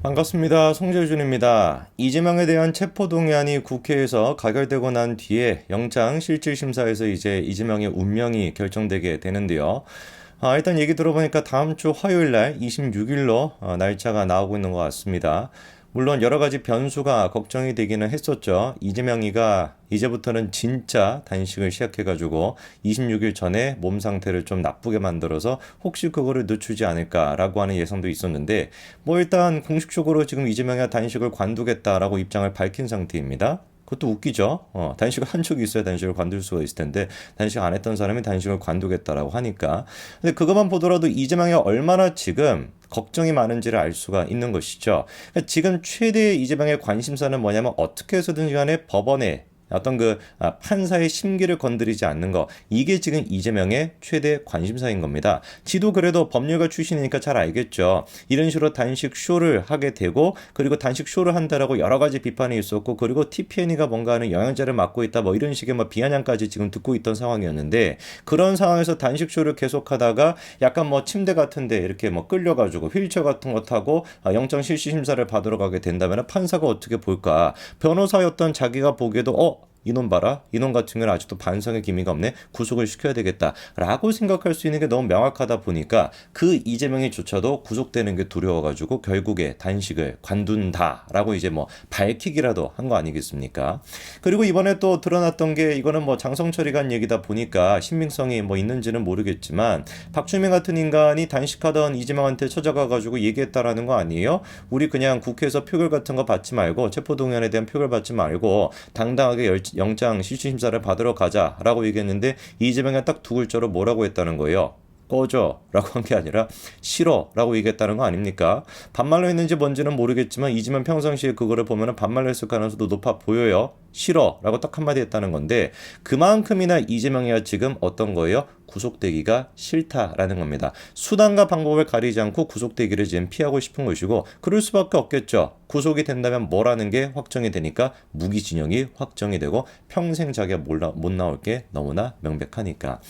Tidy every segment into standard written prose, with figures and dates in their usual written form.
반갑습니다. 송재준입니다. 이재명에 대한 체포동의안이 국회에서 가결되고 난 뒤에 영장실질심사에서 이제 이재명의 운명이 결정되게 되는데요. 일단 얘기 들어보니까 다음 주 화요일 날 26일로 날짜가 나오고 있는 것 같습니다. 물론 여러 가지 변수가 걱정이 되기는 했었죠. 이재명이가 이제부터는 진짜 단식을 시작해가지고 26일 전에 몸 상태를 좀 나쁘게 만들어서 혹시 그거를 늦추지 않을까라고 하는 예상도 있었는데 뭐 일단 공식적으로 지금 이재명이 단식을 관두겠다라고 입장을 밝힌 상태입니다. 그것도 웃기죠. 단식을 한 적이 있어야 단식을 관둘 수가 있을 텐데 단식 안 했던 사람이 단식을 관두겠다라고 하니까. 근데 그것만 보더라도 이재명이 얼마나 지금 걱정이 많은지를 알 수가 있는 것이죠. 그러니까 지금 최대의 이재명의 관심사는 뭐냐면 어떻게 해서든 간에 법원에 어떤 판사의 심기를 건드리지 않는 거, 이게 지금 이재명의 최대 관심사인 겁니다. 지도 그래도 법률가 출신이니까 잘 알겠죠. 이런 식으로 단식 쇼를 하게 되고, 그리고 단식 쇼를 한다라고 여러 가지 비판이 있었고, 그리고 TPN이가 뭔가 하는 영향제를 맡고 있다, 뭐 이런 식의 뭐 비아냥까지 지금 듣고 있던 상황이었는데, 그런 상황에서 단식 쇼를 계속하다가 약간 뭐 침대 같은데 이렇게 뭐 끌려가지고 휠체어 같은 거 타고 영장 실시 심사를 받으러 가게 된다면 판사가 어떻게 볼까? 변호사였던 자기가 보기에도 이놈 봐라. 이놈 같은 경우는 아직도 반성의 기미가 없네. 구속을 시켜야 되겠다라고 생각할 수 있는 게 너무 명확하다 보니까 그 이재명이조차도 구속되는 게 두려워가지고 결국에 단식을 관둔다라고 이제 뭐 밝히기라도 한 거 아니겠습니까? 그리고 이번에 또 드러났던 게 이거는 뭐 장성철이가 한 얘기다 보니까 신빙성이 뭐 있는지는 모르겠지만 박주민 같은 인간이 단식하던 이재명한테 찾아가가지고 얘기했다라는 거 아니에요? 우리 그냥 국회에서 표결 같은 거 받지 말고 체포동의안에 대한 표결 받지 말고 당당하게 영장 실질심사를 받으러 가자라고 얘기했는데 이재명이 딱 두 글자로 뭐라고 했다는 거예요. 꺼져 라고 한 게 아니라 싫어 라고 얘기했다는 거 아닙니까? 반말로 했는지 뭔지는 모르겠지만 이재명 평상시에 그거를 보면 반말로 했을 가능성도 높아 보여요. 싫어 라고 딱 한마디 했다는 건데 그만큼이나 이재명이가 지금 어떤 거예요? 구속되기가 싫다라는 겁니다. 수단과 방법을 가리지 않고 구속되기를 지금 피하고 싶은 것이고 그럴 수밖에 없겠죠. 구속이 된다면 뭐라는 게 확정이 되니까 무기징역이 확정이 되고 평생 자기가 못 나올 게 너무나 명백하니까.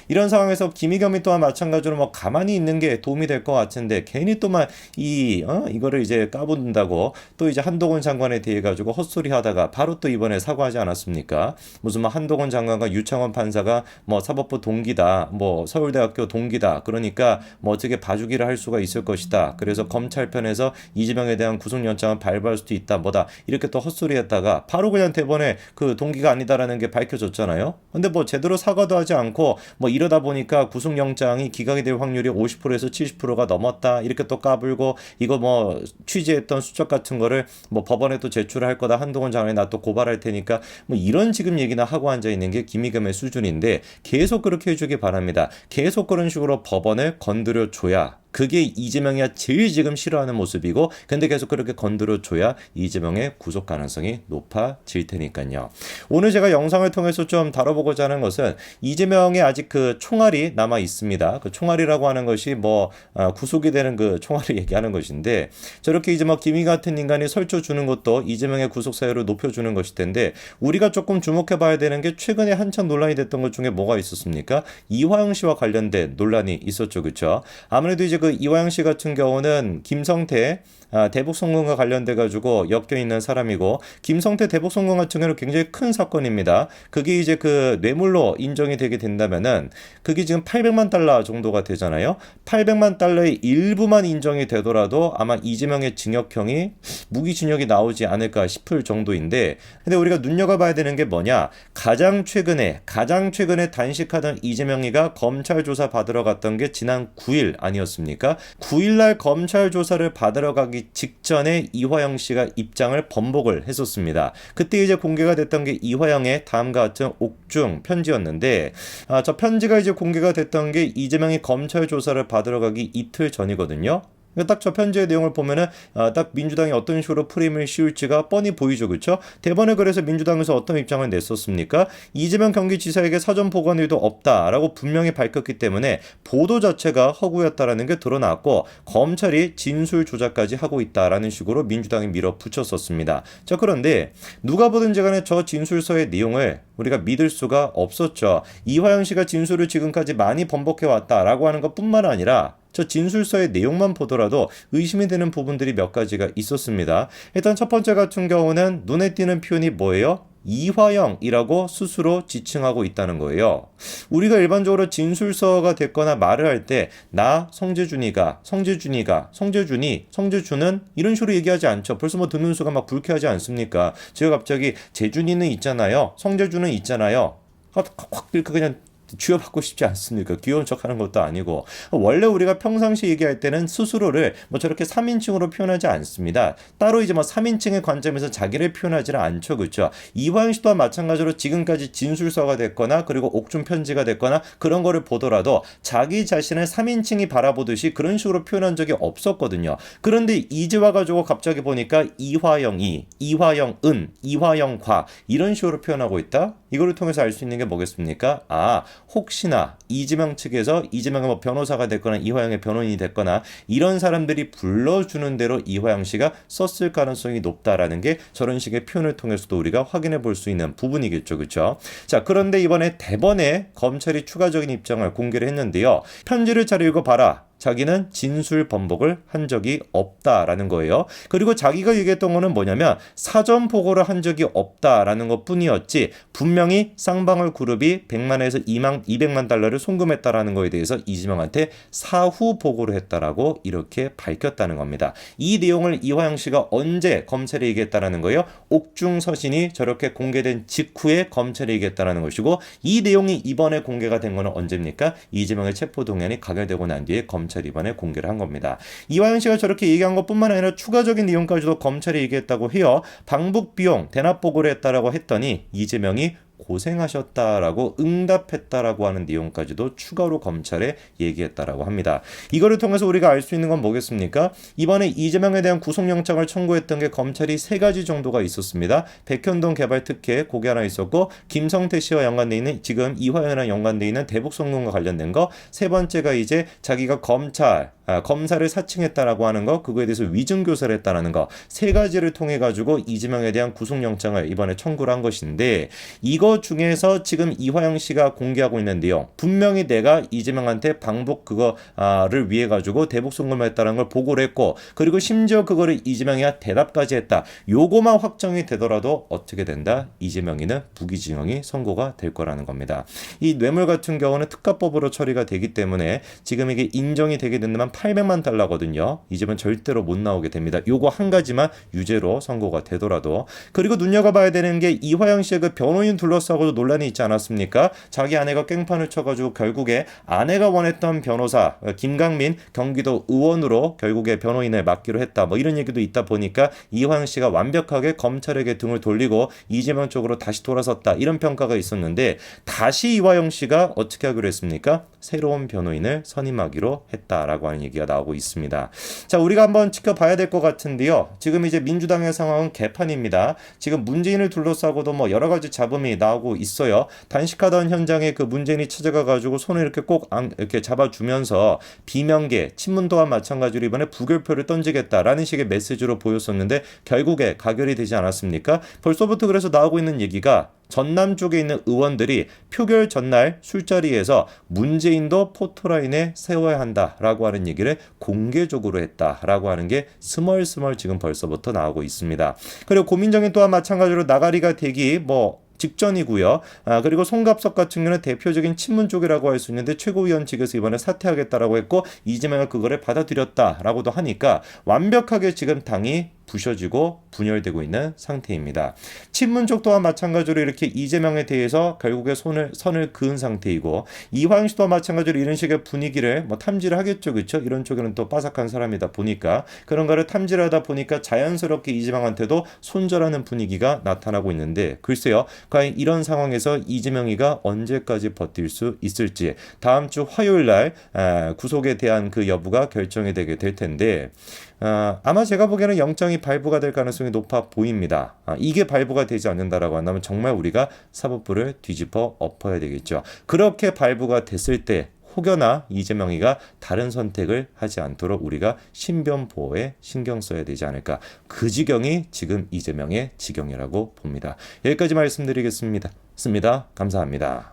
이런 상황에서 김의겸이 또한 마찬가지로 뭐 가만히 있는 게 도움이 될 것 같은데 괜히 또만 이거를 이제 까부는다고 또 이제 한동훈 장관에 대해 가지고 헛소리 하다가 바로 또 이번에 사과하지 않았습니까? 무슨 뭐 한동훈 장관과 유창원 판사가 뭐 사법부 동기다, 뭐 서울대학교 동기다. 그러니까 뭐 어떻게 봐주기를 할 수가 있을 것이다. 그래서 검찰 편에서 이재명에 대한 구속영장을 발부할 수도 있다, 뭐다. 이렇게 또 헛소리했다가 바로 그냥 대법원에 그 동기가 아니다라는 게 밝혀졌잖아요. 근데 뭐 제대로 사과도 하지 않고 뭐 이러다 보니까 구속영장이 기각이 될 확률이 50%에서 70%가 넘었다. 이렇게 또 까불고 이거 뭐 취재했던 수첩 같은 거를 뭐 법원에 또 제출할 거다. 한동훈 장관이 나 또 고발할 테니까 뭐 이런 지금 얘기나 하고 앉아 있는 게 김의겸의 수준인데 계속 그렇게 해주기 바랍니다. 계속 그런 식으로 법원을 건드려 줘야 그게 이재명이 제일 지금 싫어하는 모습이고 근데 계속 그렇게 건드려줘야 이재명의 구속 가능성이 높아질 테니까요. 오늘 제가 영상을 통해서 좀 다뤄보고자 하는 것은 이재명의 아직 그 총알이 남아 있습니다. 그 총알이라고 하는 것이 뭐 구속이 되는 그 총알을 얘기하는 것인데 저렇게 이제 뭐 김희 같은 인간이 설쳐주는 것도 이재명의 구속 사유를 높여주는 것일 텐데 우리가 조금 주목해봐야 되는 게 최근에 한창 논란이 됐던 것 중에 뭐가 있었습니까? 이화영 씨와 관련된 논란이 있었죠. 그렇죠? 아무래도 이제 그 이화영 씨 같은 경우는 김성태 대북 송금과 관련돼 가지고 엮여 있는 사람이고 김성태 대북 송금 같은 경우는 굉장히 큰 사건입니다. 그게 이제 그 뇌물로 인정이 되게 된다면은 그게 지금 800만 달러 정도가 되잖아요. 800만 달러의 일부만 인정이 되더라도 아마 이재명의 징역형이 무기징역이 나오지 않을까 싶을 정도인데 근데 우리가 눈여겨봐야 되는 게 뭐냐? 가장 최근에 단식하던 이재명이가 검찰 조사 받으러 갔던 게 지난 9일 아니었습니까? 9일날 검찰 조사를 받으러 가기 직전에 이화영 씨가 입장을 번복을 했었습니다. 그때 이제 공개가 됐던 게 이화영의 다음과 같은 옥중 편지였는데 저 편지가 이제 공개가 됐던 게 이재명이 검찰 조사를 받으러 가기 이틀 전이거든요. 딱 저 편지의 내용을 보면은 딱 민주당이 어떤 식으로 프레임을 씌울지가 뻔히 보이죠. 그렇죠? 대번에 그래서 민주당에서 어떤 입장을 냈었습니까? 이재명 경기지사에게 사전 보고한 일도 없다라고 분명히 밝혔기 때문에 보도 자체가 허구였다라는 게 드러났고 검찰이 진술 조작까지 하고 있다라는 식으로 민주당이 밀어붙였었습니다. 자, 그런데 누가 보든지 간에 저 진술서의 내용을 우리가 믿을 수가 없었죠. 이화영 씨가 진술을 지금까지 많이 번복해 왔다라고 하는 것뿐만 아니라 저 진술서의 내용만 보더라도 의심이 되는 부분들이 몇 가지가 있었습니다. 일단 첫 번째 같은 경우는 눈에 띄는 표현이 뭐예요? 이화영이라고 스스로 지칭하고 있다는 거예요. 우리가 일반적으로 진술서가 됐거나 말을 할 때 나 성재준이가, 성재준이, 성재준은 이런 식으로 얘기하지 않죠. 벌써 뭐 듣는 수가 막 불쾌하지 않습니까? 제가 갑자기 재준이는 있잖아요. 성재준은 있잖아요. 확 이렇게 그냥 쥐어받고 싶지 않습니까? 귀여운 척하는 것도 아니고. 원래 우리가 평상시 얘기할 때는 스스로를 뭐 저렇게 3인칭으로 표현하지 않습니다. 따로 이제 뭐 3인칭의 관점에서 자기를 표현하지는 않죠. 그렇죠? 이화영 씨 또한 마찬가지로 지금까지 진술서가 됐거나 그리고 옥중 편지가 됐거나 그런 거를 보더라도 자기 자신을 3인칭이 바라보듯이 그런 식으로 표현한 적이 없었거든요. 그런데 이제 와가지고 갑자기 보니까 이화영이, 이화영은, 이화영과 이런 식으로 표현하고 있다? 이거를 통해서 알 수 있는 게 뭐겠습니까? 혹시나 이재명 측에서 이재명의 뭐 변호사가 됐거나 이화영의 변호인이 됐거나 이런 사람들이 불러주는 대로 이화영 씨가 썼을 가능성이 높다라는 게 저런 식의 표현을 통해서도 우리가 확인해 볼 수 있는 부분이겠죠. 그렇죠? 자, 그런데 이번에 대번에 검찰이 추가적인 입장을 공개를 했는데요. 편지를 잘 읽어봐라. 자기는 진술 번복을 한 적이 없다라는 거예요. 그리고 자기가 얘기했던 거는 뭐냐면 사전 보고를 한 적이 없다라는 것 뿐이었지 분명히 쌍방울 그룹이 100만에서 200만 달러를 송금했다라는 거에 대해서 이재명한테 사후 보고를 했다라고 이렇게 밝혔다는 겁니다. 이 내용을 이화영 씨가 언제 검찰에 얘기했다라는 거예요? 옥중 서신이 저렇게 공개된 직후에 검찰에 얘기했다라는 것이고 이 내용이 이번에 공개가 된 거는 언제입니까? 이재명의 체포동의안이 가결되고 난 뒤에 검찰 이번에 공개를 한 겁니다. 이화영 씨가 저렇게 얘기한 것뿐만 아니라 추가적인 내용까지도 검찰이 얘기했다고 해요. 방북 비용 대납 보고를 했다라고 했더니 이재명이 고생하셨다라고 응답했다라고 하는 내용까지도 추가로 검찰에 얘기했다라고 합니다. 이거를 통해서 우리가 알 수 있는 건 뭐겠습니까? 이번에 이재명에 대한 구속영장을 청구했던 게 검찰이 3가지 정도가 있었습니다. 백현동 개발 특혜 그게 하나 있었고 김성태 씨와 연관돼 있는 지금 이화영이랑 연관돼 있는 대북송금과 관련된 거. 세 번째가 이제 자기가 검사를 사칭했다라고 하는 거, 그거에 대해서 위증교사를 했다라는 거. 3가지를 통해 가지고 이재명에 대한 구속영장을 이번에 청구를 한 것인데 이거 중에서 지금 이화영 씨가 공개하고 있는 내용 분명히 내가 이재명한테 방북 그거를 위해 가지고 대북송금을 했다는 걸 보고를 했고 그리고 심지어 그거를 이재명이 대답까지 했다. 요거만 확정이 되더라도 어떻게 된다? 이재명이는 무기징역이 선고가 될 거라는 겁니다. 이 뇌물 같은 경우는 특가법으로 처리가 되기 때문에 지금 이게 인정이 되게 된다면 800만 달러거든요. 이제는 절대로 못 나오게 됩니다. 요거 한 가지만 유죄로 선고가 되더라도. 그리고 눈여겨봐야 되는 게 이화영 씨의 그 변호인 둘러싸고도 논란이 있지 않았습니까? 자기 아내가 깽판을 쳐가지고 결국에 아내가 원했던 변호사 김강민 경기도 의원으로 결국에 변호인을 맡기로 했다. 뭐 이런 얘기도 있다 보니까 이화영 씨가 완벽하게 검찰에게 등을 돌리고 이재명 쪽으로 다시 돌아섰다. 이런 평가가 있었는데 다시 이화영 씨가 어떻게 하기로 했습니까? 새로운 변호인을 선임하기로 했다라고 하는 얘기가 나오고 있습니다. 자, 우리가 한번 지켜봐야 될 것 같은데요. 지금 이제 민주당의 상황은 개판입니다. 지금 문재인을 둘러싸고도 뭐 여러 가지 잡음이 나오고 있어요. 단식하던 현장에 그 문재인이 찾아가가지고 손을 이렇게 꼭 이렇게 잡아주면서 비명계, 친문도와 마찬가지로 이번에 부결표를 던지겠다라는 식의 메시지로 보였었는데 결국에 가결이 되지 않았습니까? 벌써부터 그래서 나오고 있는 얘기가 전남 쪽에 있는 의원들이 표결 전날 술자리에서 문재인도 포토라인에 세워야 한다라고 하는 얘기를 공개적으로 했다라고 하는 게 스멀스멀 지금 벌써부터 나오고 있습니다. 그리고 고민정인 또한 마찬가지로 나가리가 되기 직전이고요. 그리고 송갑석 같은 경우는 대표적인 친문 쪽이라고 할 수 있는데 최고위원 측에서 이번에 사퇴하겠다라고 했고 이재명은 그거를 받아들였다라고도 하니까 완벽하게 지금 당이 부셔지고 분열되고 있는 상태입니다. 친문 쪽 또한 마찬가지로 이렇게 이재명에 대해서 결국에 선을 그은 상태이고 이화영 씨도 마찬가지로 이런 식의 분위기를 탐지를 하겠죠. 그렇죠? 이런 쪽에는 또 빠삭한 사람이다 보니까 그런 거를 탐지를 하다 보니까 자연스럽게 이재명한테도 손절하는 분위기가 나타나고 있는데 글쎄요. 과연 이런 상황에서 이재명이가 언제까지 버틸 수 있을지 다음 주 화요일 날 구속에 대한 그 여부가 결정이 되게 될 텐데 아마 제가 보기에는 영장이 발부가 될 가능성이 높아 보입니다. 이게 발부가 되지 않는다라고 한다면 정말 우리가 사법부를 뒤집어 엎어야 되겠죠. 그렇게 발부가 됐을 때 혹여나 이재명이가 다른 선택을 하지 않도록 우리가 신변 보호에 신경 써야 되지 않을까. 그 지경이 지금 이재명의 지경이라고 봅니다. 여기까지 말씀드리겠습니다. 감사합니다.